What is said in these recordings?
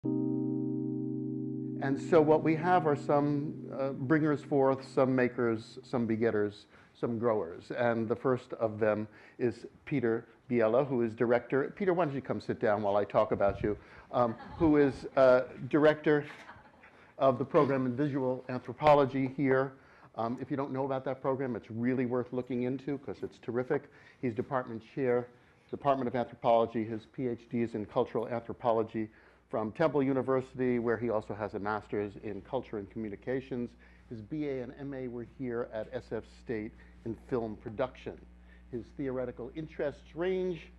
And so what we have are some bringers forth, some makers, some begetters, some growers. And the first of them is Peter Biella, who is director. Peter, why don't you come sit down while I talk about you? Who is director of the program in visual anthropology here. If you don't know about that program, it's really worth looking into because it's terrific. He's department chair, Department of Anthropology. His PhD is in cultural anthropology from Temple University, where he also has a master's in culture and communications. His BA and MA were here at SF State in film production. His theoretical interests range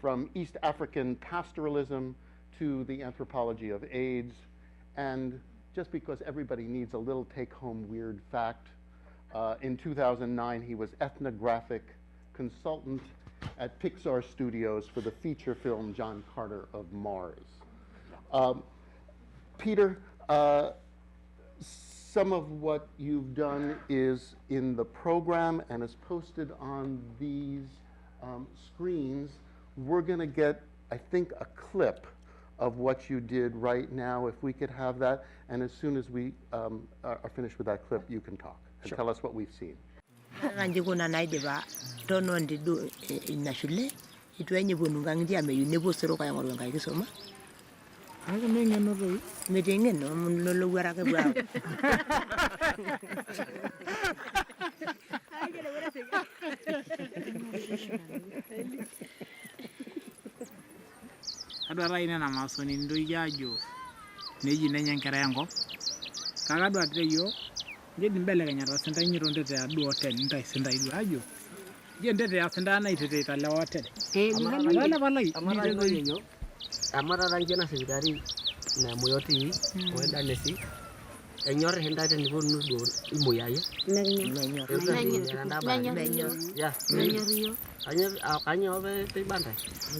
from East African pastoralism to the anthropology of AIDS. And just because everybody needs a little take-home weird fact, in 2009 he was ethnographic consultant at Pixar Studios for the feature film John Carter of Mars. Peter, some of what you've done is in the program and is posted on these screens. We're going to get, I think, a clip of what you did right now, if we could have that. And as soon as we are finished with that clip, you can talk and tell us what we've seen. Adwara ina na masoni ndo yajo neji nenya nkera yango kaga dwa tre yo je dimbele kanya ro senta nyiro ndete adu hotel ntai senta idu ajo je ndete ya senta na itete itale hotel wala balai amara no yenyo amara ranjena sibitari na moyoti wenda nesi enyor henda te nibo nudo imoyaye menyo ya menyo anyo be te banda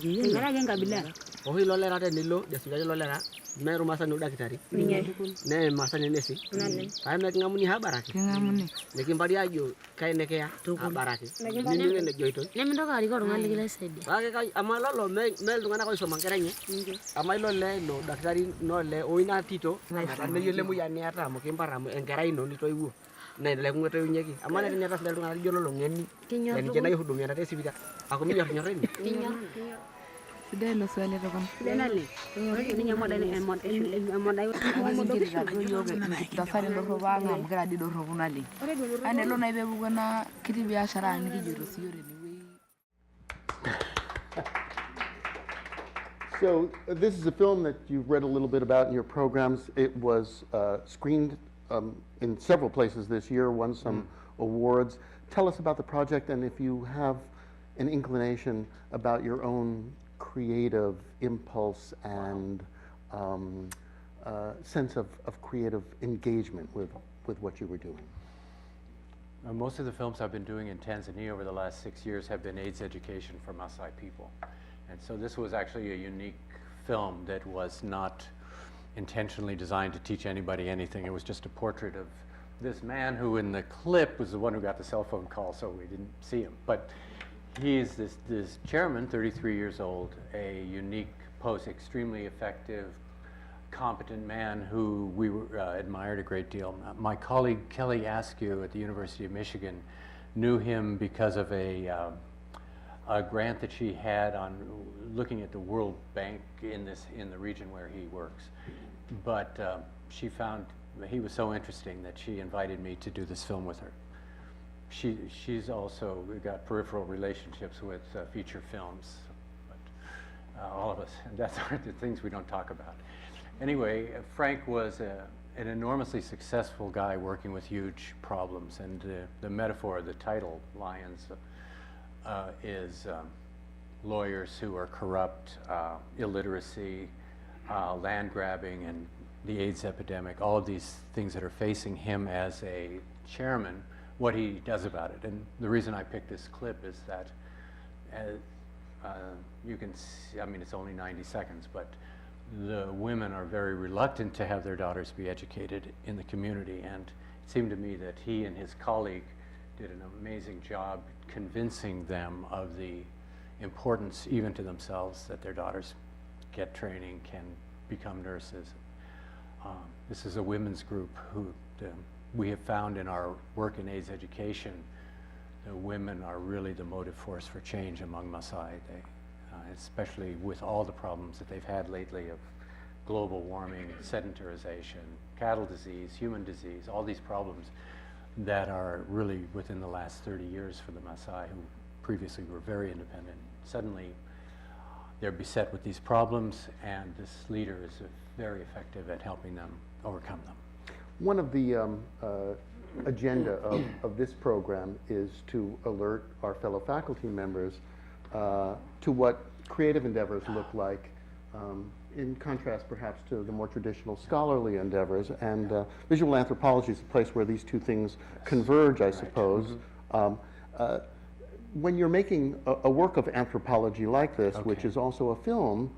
ngara jenga bila ohi lolera te nilo desuga lolera meru masa nuda kitari ne masa ne nesi ay mek ngamuni habaraki ngamuni nekimbari ajo kay neke ya habaraki nini ne joito nemi ndo kali ko ngali gila sedi ake kay amalo lo mel ngana ko so mangeranye amay lo le no daktari no le oina tito ne yele mu ya ne ata mo kimbara mo engerai no ni to iwu ne le ngoto nyeki amana ne tas le ngali jolo lo ngeni en jena yudu mi ata sibita ako mi yor nyoreni Sudah lo suale to kon. Denali. Ni nyamo dane mo dai Da fare lo roba ngam gradi do robunali. Ane lo na ibe bugona kiti biashara ni jiro siyore ni we. So this is a film that you've read a little bit about in your programs. It was screened in several places this year, won some awards. Tell us about the project and if you have an inclination about your own creative impulse and sense of creative engagement with what you were doing. Most of the films I've been doing in Tanzania over the last 6 years have been AIDS education for Maasai people. And so this was actually a unique film that was not intentionally designed to teach anybody anything. It was just a portrait of this man who in the clip was the one who got the cell phone call, so we didn't see him. But he's this chairman, 33 years old, a unique post, extremely effective, competent man who we admired a great deal. My colleague Kelly Askew at the University of Michigan knew him because of a grant that she had on looking at the World Bank in the region where he works. But she found he was so interesting that she invited me to do this film with her. She's also got peripheral relationships with feature films, but all of us, that's the things we don't talk about. Anyway, Frank was an enormously successful guy working with huge problems, and the metaphor, the title, Lions, is lawyers who are corrupt, illiteracy, land grabbing, and the AIDS epidemic, all of these things that are facing him as a chairman, what he does about it. And the reason I picked this clip is that you can see, I mean, it's only 90 seconds, but the women are very reluctant to have their daughters be educated in the community. And it seemed to me that he and his colleague did an amazing job convincing them of the importance, even to themselves, that their daughters get training, can become nurses. This is a women's group who we have found in our work in AIDS education, the women are really the motive force for change among Maasai, especially with all the problems that they've had lately of global warming, sedentarization, cattle disease, human disease, all these problems that are really within the last 30 years for the Maasai, who previously were very independent. Suddenly, they're beset with these problems, and this leader is very effective at helping them overcome them. One of the agenda of this program is to alert our fellow faculty members to what creative endeavors look like, in contrast perhaps to the more traditional scholarly endeavors. And visual anthropology is a place where these two things converge, I suppose. When you're making a work of anthropology like this, which is also a film,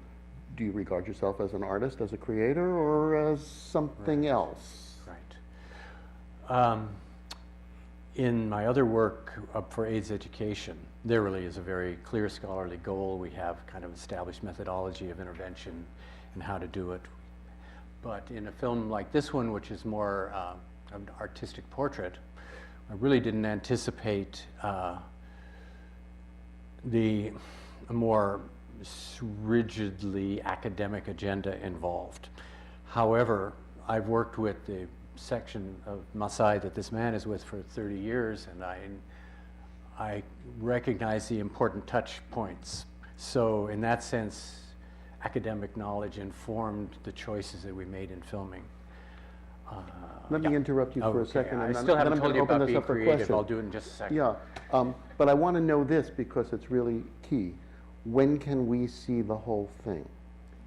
do you regard yourself as an artist, as a creator, or as something else? Right. In my other work for AIDS education, there really is a very clear scholarly goal. We have kind of established methodology of intervention and how to do it. But in a film like this one, which is more an artistic portrait, I really didn't anticipate a more rigidly academic agenda involved. However, I've worked with the section of Maasai that this man is with for 30 years, and I recognize the important touch points. So in that sense, academic knowledge informed the choices that we made in filming. Let me interrupt you for a second. I And still haven't then I'm told you gonna open about this being up for creative. question. I'll do it in just a second. Yeah, but I want to know this because it's really key. When can we see the whole thing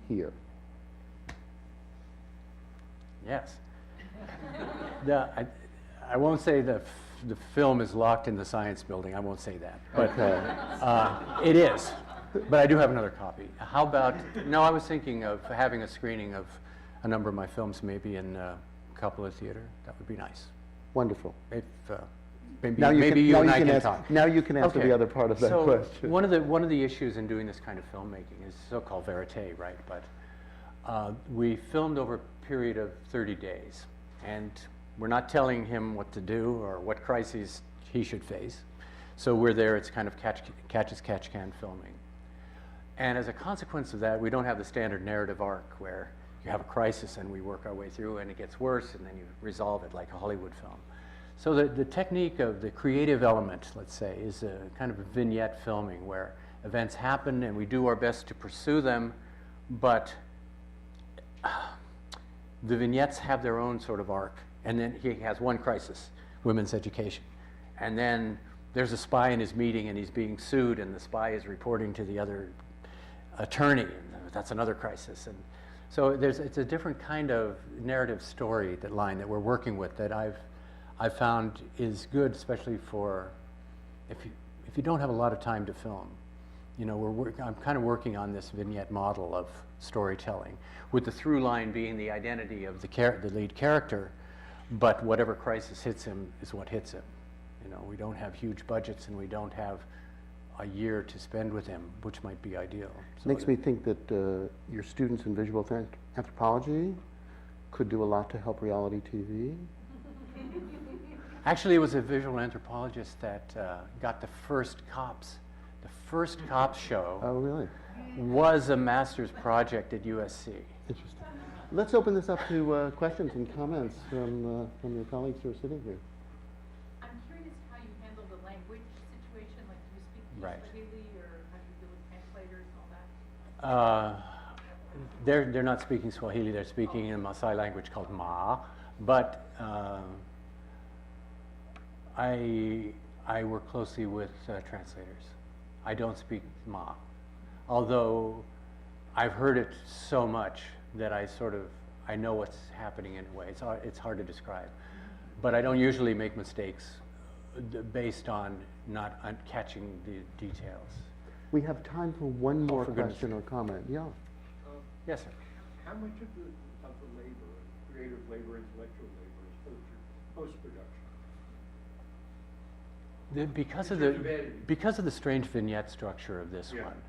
here? Yes. I won't say the film is locked in the science building. I won't say that. But it is. But I do have another copy. How about, no, I was thinking of having a screening of a number of my films maybe in a couple of theater. That would be nice. Wonderful. If, maybe you and I can talk. Now you can answer the other part of that question. One of the issues in doing this kind of filmmaking is so-called verite, right? But we filmed over a period of 30 days, and we're not telling him what to do or what crises he should face. So we're there, it's kind of catch-as-catch-can filming. And as a consequence of that, we don't have the standard narrative arc where you have a crisis and we work our way through and it gets worse and then you resolve it like a Hollywood film. So the technique of the creative element, let's say, is a kind of a vignette filming where events happen and we do our best to pursue them, but the vignettes have their own sort of arc. And then he has one crisis, women's education. And then there's a spy in his meeting and he's being sued and the spy is reporting to the other attorney, and that's another crisis. And so it's a different kind of narrative story, that line that we're working with, that I've found is good, especially for if you don't have a lot of time to film. You know, I'm kind of working on this vignette model of storytelling, with the through line being the identity of the lead character, but whatever crisis hits him is what hits him. You know, we don't have huge budgets and we don't have a year to spend with him, which might be ideal. So Makes me think that your students in visual anthropology could do a lot to help reality TV. Actually, it was a visual anthropologist that got the first Cops. The first Cops show Oh, really? was a master's project at USC. Interesting. Let's open this up to questions and comments from your colleagues who are sitting here. I'm curious how you handle the language situation, like do you speak Right. Swahili or how do you deal with translators and all that? They're not speaking Swahili, they're speaking in a Maasai language called Ma, but I work closely with translators. I don't speak Ma, although I've heard it so much that I know what's happening in a way. It's hard to describe, but I don't usually make mistakes based on not catching the details. We have time for one more for goodness question or comment. Yeah. Yes, sir. How much of the labor, creative labor, intellectual labor, is post-production? Because Because of the strange vignette structure of this Yeah. one,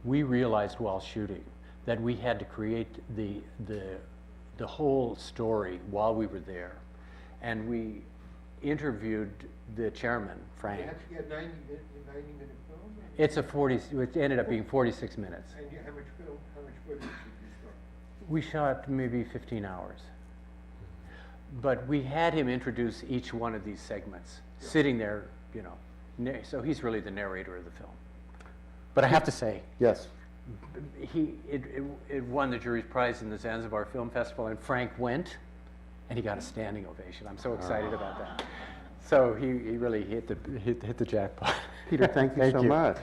we realized while shooting that we had to create the whole story while we were there. And we interviewed the chairman, Frank. You have to get 90-minute film? It's a 40, it ended up being 46 minutes. And how much film, how much footage did you start? We shot maybe 15 hours. But we had him introduce each one of these segments, sitting there, you know, so he's really the narrator of the film. But I have to say, Yes. it won the jury's prize in the Zanzibar Film Festival, and Frank went, and he got a standing ovation. I'm so excited about that. So he really hit the jackpot. Peter, thank you so much.